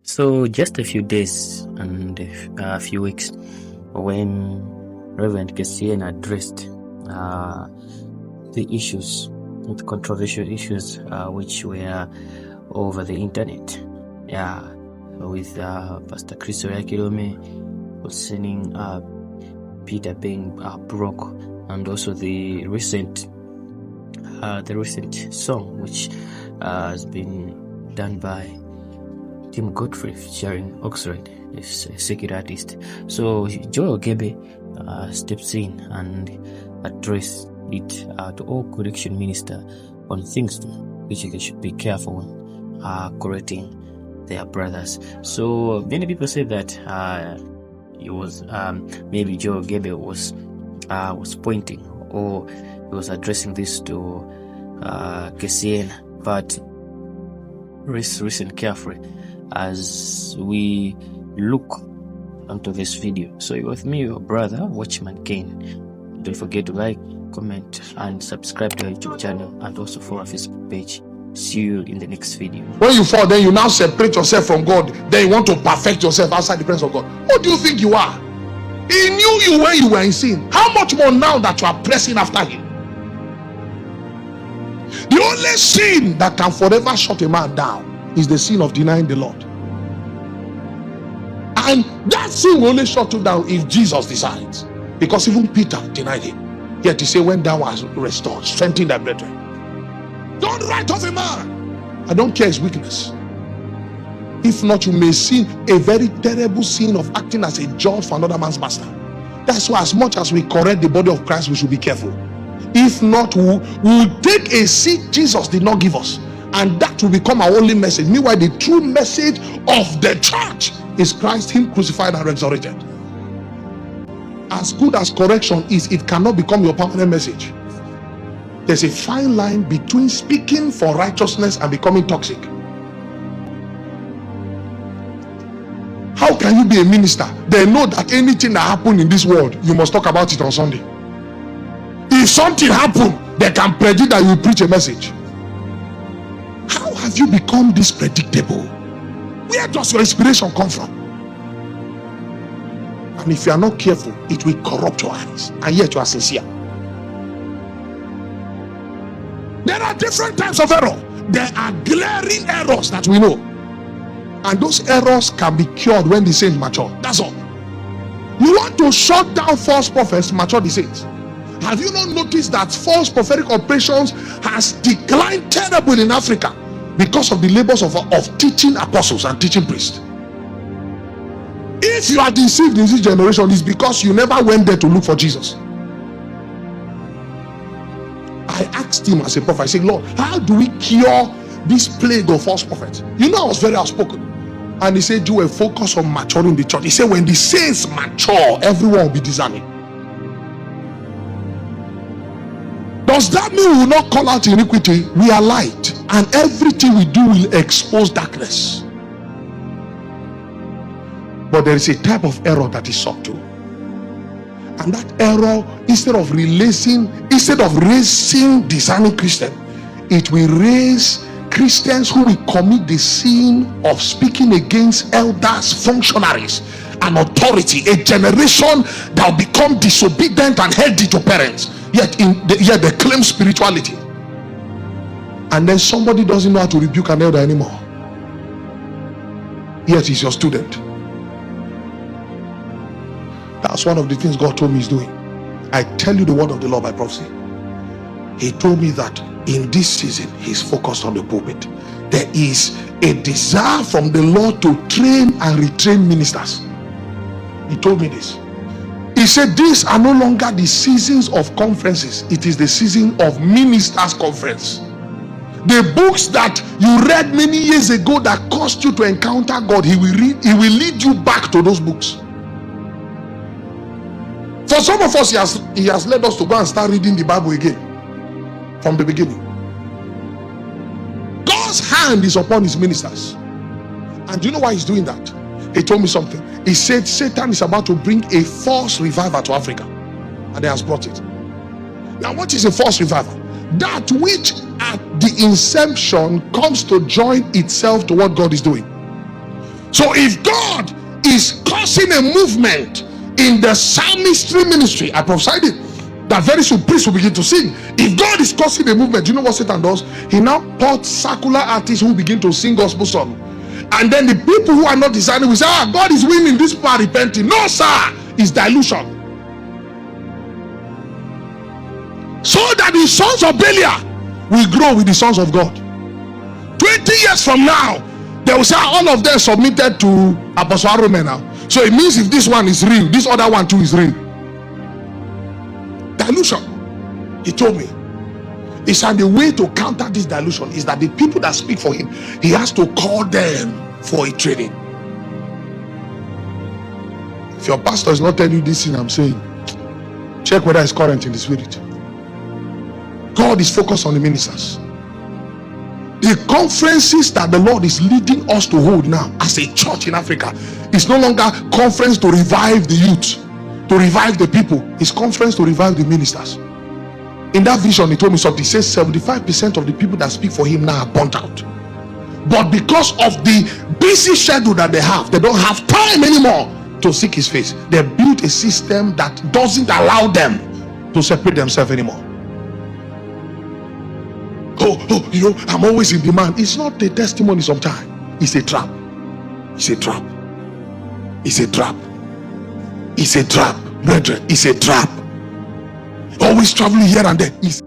So just a few days and a few weeks when Reverend Kessien addressed the issues, the controversial issues which were over the internet, with Pastor Chris Oyakilome concerning Peter being broke, and also the recent song which has been done by Tim Godfrey featuring Oxford, a secular artist. So Joe Ogebe steps in and addressed it to all correction minister on things which they should be careful when correcting their brothers. So many people say that it was maybe Joe Ogebe was pointing, or he was addressing this to Kessien, but listen carefully as we look onto this video. So you're with me, your brother Watchman Kane. Don't forget to like, comment and subscribe to our YouTube channel, and also follow our Facebook page. See you in the next video. When you fall, then you now separate yourself from God. Then you want to perfect yourself outside the presence of God. Who do you think you are? He knew you when you were in sin. How much more now that you are pressing after him? The only sin that can forever shut a man down is the sin of denying the Lord. And that sin will only shut you down if Jesus decides. Because even Peter denied him. Yet he said, when thou art restored, strengthen thy brethren. Don't write off a man. I don't care his weakness. If not, you may sin a very terrible sin of acting as a judge for another man's master. That's why as much as we correct the body of Christ, we should be careful. If not, we'll take a seat Jesus did not give us, and that will become our only message. Meanwhile, the true message of the church is Christ, him crucified and resurrected. As good as correction is, it cannot become your permanent message. There's a fine line between speaking for righteousness and becoming toxic. How can you be a minister? They know that anything that happened in this world, you must talk about it on Sunday. If something happened, they can predict that you preach a message. How have you become this predictable? Where does your inspiration come from? And if you are not careful, it will corrupt your eyes, and yet you are sincere. There are different types of error. There are glaring errors that we know, and those errors can be cured when the saints mature. That's all. You want to shut down false prophets, mature the saints. Have you not noticed that false prophetic operations has declined terribly in Africa because of the labors of teaching apostles and teaching priests? If you are deceived in this generation, it's because you never went there to look for Jesus. I asked him as a prophet, I said, Lord, how do we cure this plague of false prophets? You know, I was very outspoken. And he said, you will focus on maturing the church. He said, when the saints mature, everyone will be discerning. Does that mean we will not call out iniquity? We are light, and everything we do will expose darkness. But there is a type of error that is subtle. And that error, instead of raising discerning Christians, it will raise Christians who will commit the sin of speaking against elders, functionaries, and authority. A generation that will become disobedient and healthy to parents, yet they claim spirituality. And then somebody doesn't know how to rebuke an elder anymore, yet he's your student. That's one of the things God told me he's doing. I tell you the word of the Lord by prophecy. He told me that in this season he's focused on the pulpit. There is a desire from the Lord to train and retrain ministers. He told me this. He said these are no longer the seasons of conferences. It is the season of ministers' conference. The books that you read many years ago that caused you to encounter God, he will lead you back to those books. For some of us, he has led us to go and start reading the Bible again from the beginning. God's hand is upon his ministers. And do you know why he's doing that? He told me something. He said Satan is about to bring a false revival to Africa, and he has brought it. Now, what is a false revival? That which at the inception comes to join itself to what God is doing. So if God is causing a movement in the psalmistry ministry, I prophesied it, that very soon priests will begin to sing. If God is causing a movement, do you know what Satan does? He now puts secular artists who begin to sing gospel song. And then the people who are not designing will say, God is winning, this people are repenting. No, sir, it's dilution. So that the sons of Belial will grow with the sons of God. 20 years from now, they will say all of them submitted to Apostle Arome now. So it means if this one is real, this other one too is real. Dilution. He told me. He said the way to counter this dilution is that the people that speak for him, he has to call them for a training. If your pastor is not telling you this thing I'm saying, check whether it's current in the spirit. God is focused on the ministers. The conferences that the Lord is leading us to hold now as a church in Africa is no longer conference to revive the youth, to revive the people. It's conference to revive the ministers. In that vision, he told me something. He says 75% of the people that speak for him now are burnt out. But because of the busy schedule that they have, they don't have time anymore to seek his face. They built a system that doesn't allow them to separate themselves anymore. I'm always in demand. It's not a testimony sometimes. It's a trap. It's a trap. It's a trap. It's a trap, brethren. It's a trap. Always traveling here and there. It's